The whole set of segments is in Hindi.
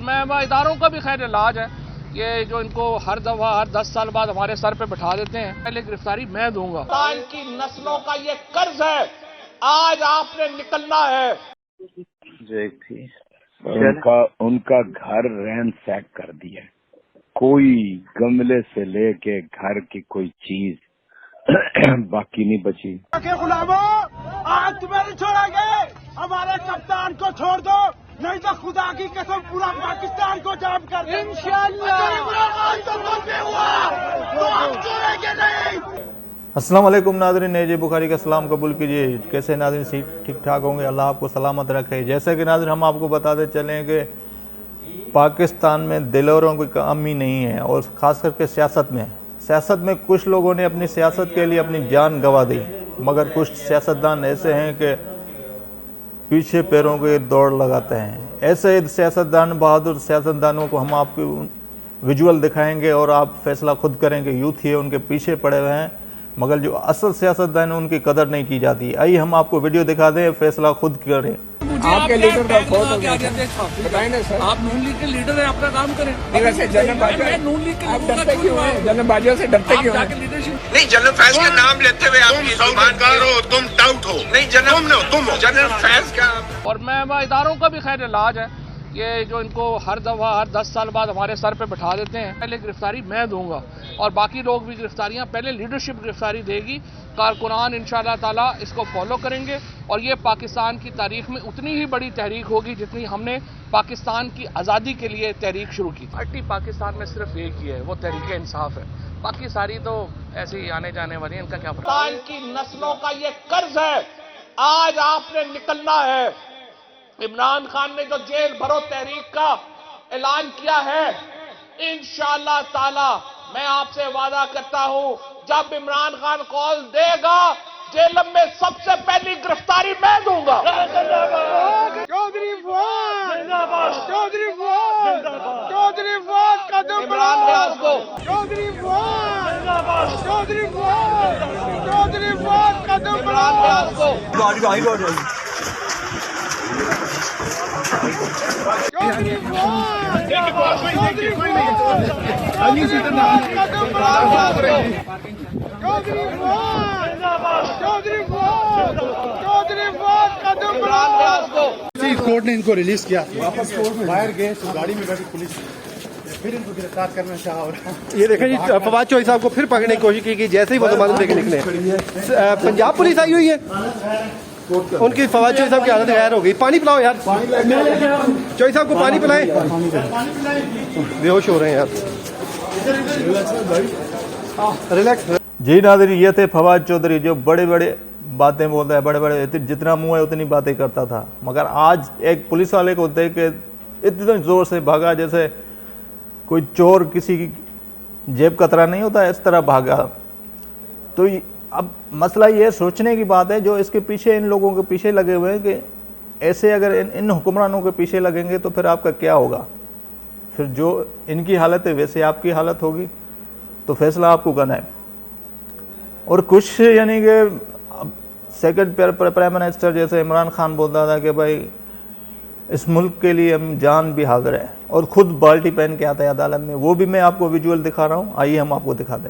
मैं इदारों का भी खैर इलाज है, ये जो इनको हर दफा हर 10 साल बाद हमारे सर पे बिठा देते हैं। पहले गिरफ्तारी मैं दूंगा। पाकिस्तान की नस्लों का ये कर्ज है, आज आपने निकलना है। उनका घर रैंसैक कर दिया, कोई गमले से लेके घर की कोई चीज बाकी नहीं बची। गुलामों, आज तुम्हें नहीं छोड़ेंगे, हमारे कप्तान को छोड़ दो, नहीं तो खुदा की कसम पूरा पाकिस्तान को जाम कर देंगे। इंशाअल्लाह तो हम छोड़ेंगे नहीं। अस्सलाम वालेकुम नाज़रीन, नेजे बुखारी का सलाम कबूल कीजिए। कैसे नाज़रीन, ठीक ठाक होंगे? अल्लाह आपको सलामत रखे। जैसे कि नाज़रीन हम आपको बताते चलें कि पाकिस्तान में दिलोरों की कमी नहीं है, और ख़ास करके सियासत में कुछ लोगों ने अपनी सियासत के लिए अपनी जान गंवा दी, मगर कुछ सियासतदान ऐसे हैं कि पीछे पैरों के दौड़ लगाते हैं। ऐसे सियासतदान, बहादुर सियासतदानों को हम आपको विजुअल दिखाएंगे और आप फैसला खुद करेंगे। यूथ ही उनके पीछे पड़े हुए हैं, मगर जो असल सियासतदान है उनकी कदर नहीं की जाती। आइए हम आपको वीडियो दिखा दें, फैसला खुद करें। आपके लीडर का बताएं ना सर, आप नून लीग के लीडर हैं, अपना काम करें। वैसे जनरल बाजियों, नून लीग के आप डरते क्यों हैं? जनरल बाजियों से डरते क्यों हैं? नहीं, जनरल फैज का नाम लेते हुए आपकी जुबानकार हो, तुम टाउट हो। नहीं, तुम हो जनरल फैज का। और मैं इदारों का भी खैर इलाज है, ये जो इनको हर दफा हर 10 साल बाद हमारे सर पे बिठा देते हैं। पहले गिरफ्तारी मैं दूंगा और बाकी लोग भी गिरफ्तारियां पहले लीडरशिप गिरफ्तारी देगी। कारकुनान इंशाअल्लाह ताला इसको फॉलो करेंगे और ये पाकिस्तान की तारीख में उतनी ही बड़ी तहरीक होगी जितनी हमने पाकिस्तान की आज़ादी के लिए तहरीक शुरू की। पार्टी पाकिस्तान में सिर्फ एक ही है, वो तहरीक इंसाफ है। बाकी सारी तो ऐसे ही आने जाने वाली है, इनका क्या पता। पाकिस्तान की नस्लों का ये कर्ज है, आज आपने निकलना है। इमरान खान ने जो जेल भरो तहरीक का ऐलान किया है, इंशाअल्लाह ताला मैं आपसे वादा करता हूं, जब इमरान खान कॉल देगा, जेल में सबसे पहली गिरफ्तारी मैं दूंगा। चौधरी फवाद, चौधरी फवाद, चौधरी फवाद कदम इमरान रियाज को, चौधरी फवाद, चौधरी फवाद, चौधरी फवाद कदम इमरान रियाज को। चौधरी फवाद, चौधरी फवाद, चौधरी फवाद कदम चौधरी फवाद, चौधरी फवाद, चौधरी फवाद कदम इमरान रियाज को। कोर्ट ने इनको रिलीज किया, वापस बाहर गए तो गाड़ी में बैठी पुलिस फिर इनको गिरफ्तार करना चाहा। ये देखें जी, फवाद चौधरी साहब को फिर पकड़ने की कोशिश की जैसे ही वो जमानत लेके निकले। पंजाब पुलिस आई हुई है, उनकी फवाद चौधरी साहब की हालत गैर हो गई। पानी पिलाओ यार, चौधरी साहब को पानी पिलाएं, बेहोश हो रहे हैं यार। रिलैक्स। जी नाज़रीन, ये थे फवाद चौधरी, जो बड़े बड़े बातें बोलता है, बड़े बड़े जितना मुंह है उतनी बातें करता था, मगर आज एक पुलिस वाले को देख के इतने ज़ोर से भागा जैसे कोई चोर किसी की जेब कतरा नहीं होता, इस तरह भागा। तो अब मसला ये सोचने की बात है, जो इसके पीछे इन लोगों के पीछे लगे हुए हैं, कि ऐसे अगर इन हुक्मरानों के पीछे लगेंगे तो फिर आपका क्या होगा? फिर जो इनकी हालत है वैसे आपकी हालत होगी, तो फैसला आपको करना है। और कुछ यानी कि सेकंड प्राइम मिनिस्टर जैसे इमरान खान बोलता था कि भाई इस मुल्क के लिए हम जान भी हाजिर है, और ख़ुद बाल्टी पहन के आता है अदालत में। वो भी मैं आपको विजुअल दिखा रहा हूँ, आइए हम आपको दिखा दें।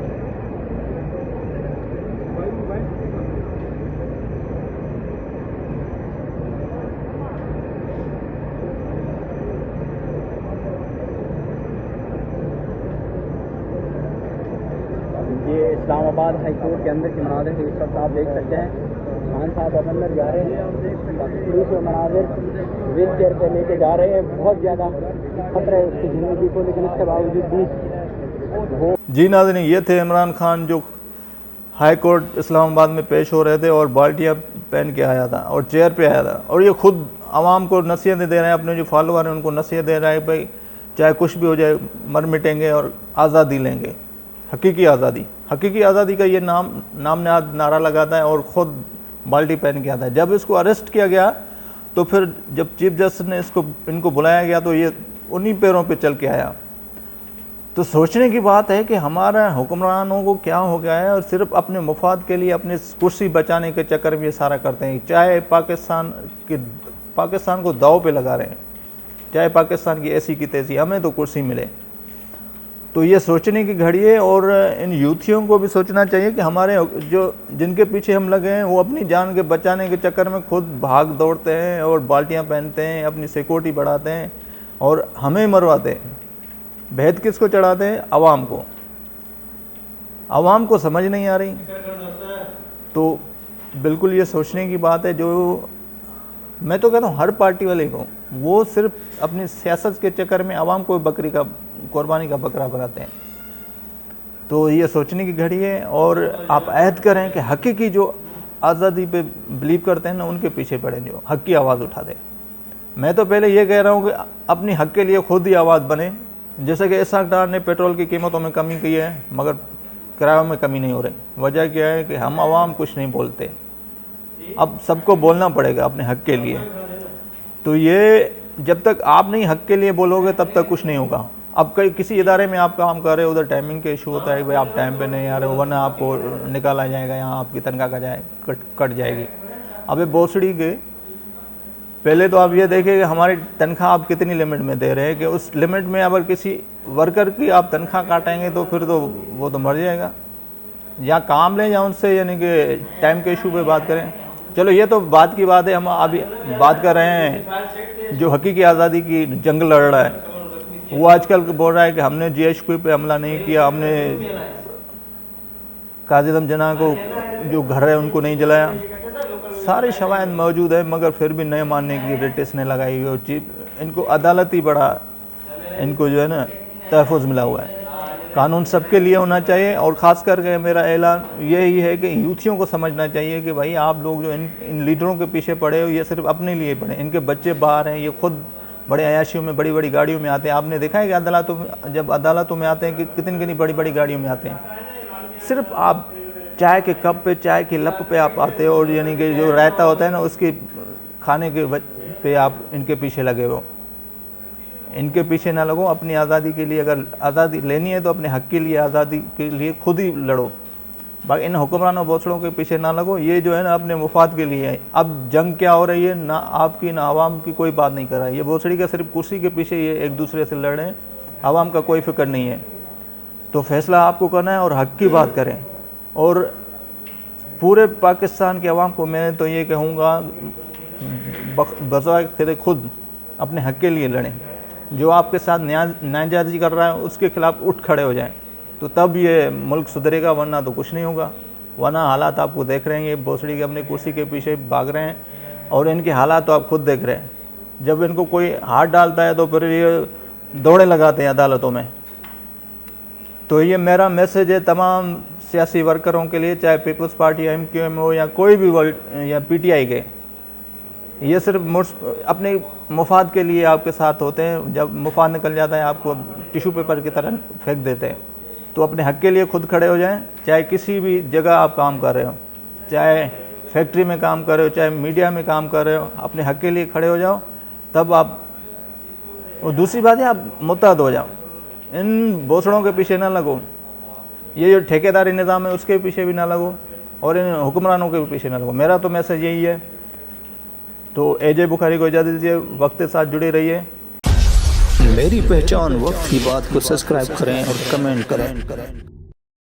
ये इस्लामाबाद हाई कोर्ट के अंदर के मनाजिर है। इस वक्त आप देख सकते हैं खान साहब अब अंदर जा रहे हैं, पुलिस के मनाजिर व्हील चेयर पर लेके जा रहे हैं। बहुत ज़्यादा खतरा है उसकी ज़िंदगी को, लेकिन इसके बावजूद भी वो। जी नाज़रीन, ये थे इमरान खान जो हाई कोर्ट इस्लामाबाद में पेश हो रहे थे और बाल्टियाँ पहन के आया था और चेयर पे आया था, और ये खुद आवाम को नसीहतें दे रहे हैं, अपने जो फॉलोअर हैं उनको नसीहत दे रहा है, भाई चाहे कुछ भी हो जाए मर मिटेंगे और आज़ादी लेंगे। हकीकी आज़ादी का ये नाम नारा लगाता है और ख़ुद बाल्टी पहन के आता है। जब इसको अरेस्ट किया गया तो फिर जब चीफ जस्टिस ने इनको बुलाया गया तो ये उन्हीं पैरों पे चल के आया। तो सोचने की बात है कि हमारा हुक्मरानों को क्या हो गया है, और सिर्फ अपने मुफाद के लिए, अपनी कुर्सी बचाने के चक्कर में ये सारा करते हैं, चाहे पाकिस्तान को दाव पे लगा रहे हैं। चाहे पाकिस्तान की ऐसी की तैसी, हमें तो कुर्सी मिले। तो ये सोचने की घड़ी है और इन यूथियों को भी सोचना चाहिए कि हमारे जो जिनके पीछे हम लगे हैं वो अपनी जान के बचाने के चक्कर में खुद भाग दौड़ते हैं और बाल्टियां पहनते हैं, अपनी सिक्योरिटी बढ़ाते हैं और हमें मरवाते हैं। भेद किसको चढ़ाते हैं? आवाम को। आवाम को समझ नहीं आ रही। तो बिल्कुल ये सोचने की बात है। जो मैं तो कहता हूँ हर पार्टी वाले को, वो सिर्फ अपनी सियासत के चक्कर में आवाम को बकरी का कुर्बानी का बकरा बनाते हैं। तो ये सोचने की घड़ी है और आप अहद करें कि हकीकी जो आज़ादी पे बिलीव करते हैं ना, उनके पीछे पड़े, जो हक की आवाज़ उठा दे। मैं तो पहले ये कह रहा हूँ कि अपनी हक के लिए खुद ही आवाज़ बने। जैसे कि इसहाक डार ने पेट्रोल की कीमतों में कमी की है मगर किरायों में कमी नहीं हो रही। वजह क्या है कि हम आवाम कुछ नहीं बोलते। अब सबको बोलना पड़ेगा अपने हक के लिए। तो ये जब तक आप नहीं हक के लिए बोलोगे तब तक कुछ नहीं होगा। अब कई किसी इदारे में आप काम कर रहे हो, उधर टाइमिंग के इशू होता है कि भाई आप टाइम पे नहीं आ रहे हो, वरना आपको निकाला जाएगा, यहाँ आपकी तनख्वाह का कट जाएगी। अबे भोसड़ी के पहले तो आप ये देखिए कि हमारी तनख्वाह आप कितनी लिमिट में दे रहे हैं कि उस लिमिट में अगर किसी वर्कर की आप तनख्वाह काटेंगे तो फिर तो वो तो मर जाएगा। या काम लें या उनसे यानी कि टाइम के इशू पे बात करें। चलो ये तो बात की बात है। हम अभी बात कर रहे हैं जो हकीकी आज़ादी की जंग लड़ रहा है, वो आजकल बोल रहा है कि हमने GHQ पे हमला नहीं किया, हमने काजिम जना को जो घर है उनको नहीं जलाया। सारे शवायद मौजूद है मगर फिर भी नए मानने की रेट इसने लगाई हुई है। इनको अदालती बड़ा इनको जो है ना तहफ़्फ़ुज़ मिला हुआ है। कानून सबके लिए होना चाहिए और ख़ास करके मेरा ऐलान यही है कि यूथियों को समझना चाहिए कि भाई आप लोग जो इन लीडरों के पीछे पड़े हो, ये सिर्फ अपने लिए पड़े। इनके बच्चे बाहर हैं, ये खुद बड़े अयाशियों में बड़ी बड़ी गाड़ियों में आते हैं। आपने देखा है कि अदालतों में जब अदालतों में आते हैं कि कितनी बड़ी बड़ी गाड़ियों में आते हैं। सिर्फ आप चाय के कप पे, चाय की लप पे आप आते हो और यानी कि जो रायता होता है ना उसके खाने के पे आप इनके पीछे लगे हो। इनके पीछे ना लगो। अपनी आज़ादी के लिए अगर आज़ादी लेनी है तो अपने हक के लिए, आज़ादी के लिए खुद ही लड़ो। बाकी इन हुक्मरानों बोछड़ों के पीछे ना लगो। ये जो है ना अपने मुफाद के लिए है। अब जंग क्या हो रही है, ना आपकी ना आवाम की कोई बात नहीं कर रहा है। ये बोछड़ी का सिर्फ कुर्सी के पीछे ये एक दूसरे से लड़ रहे हैं। आवाम का कोई फिक्र नहीं है। तो फैसला आपको करना है और हक की बात करें। और पूरे पाकिस्तान के अवाम को मैं तो ये कहूँगा बज़ाहिर खुद अपने हक के लिए लड़ें। जो आपके साथ नाजायज़ी कर रहा है उसके खिलाफ उठ खड़े हो जाएं, तो तब ये मुल्क सुधरेगा, वरना तो कुछ नहीं होगा। वरना हालात आपको देख रहे हैं, ये भोसड़ी के अपने कुर्सी के पीछे भाग रहे हैं और इनके हालात तो आप खुद देख रहे हैं। जब इनको कोई हाथ डालता है तो फिर ये दौड़े लगाते हैं अदालतों में। तो ये मेरा मैसेज है तमाम सियासी वर्करों के लिए, चाहे पीपल्स पार्टी MQM हो या कोई भी या PTI के। ये सिर्फ अपने मुफाद के लिए आपके साथ होते हैं। जब मुफाद निकल जाता है आपको टिश्यू पेपर की तरह फेंक देते हैं। तो अपने हक के लिए खुद खड़े हो जाएं। चाहे किसी भी जगह आप काम कर रहे हो, चाहे फैक्ट्री में काम कर रहे हो, चाहे मीडिया में काम कर रहे हो, अपने हक के लिए खड़े हो जाओ। तब आप, और दूसरी बात है आप मुत्तहद हो जाओ। इन बोसड़ों के पीछे ना लगो। ये जो ठेकेदारी निज़ाम है उसके पीछे भी ना लगो और इन हुक्मरानों के भी पीछे ना लगो। मेरा तो मैसेज यही है। तो AJ बुखारी को इजाज़त दीजिए। वक्त के साथ जुड़े रहिए। मेरी पहचान वक्त की बात को सब्सक्राइब करें और कमेंट करें।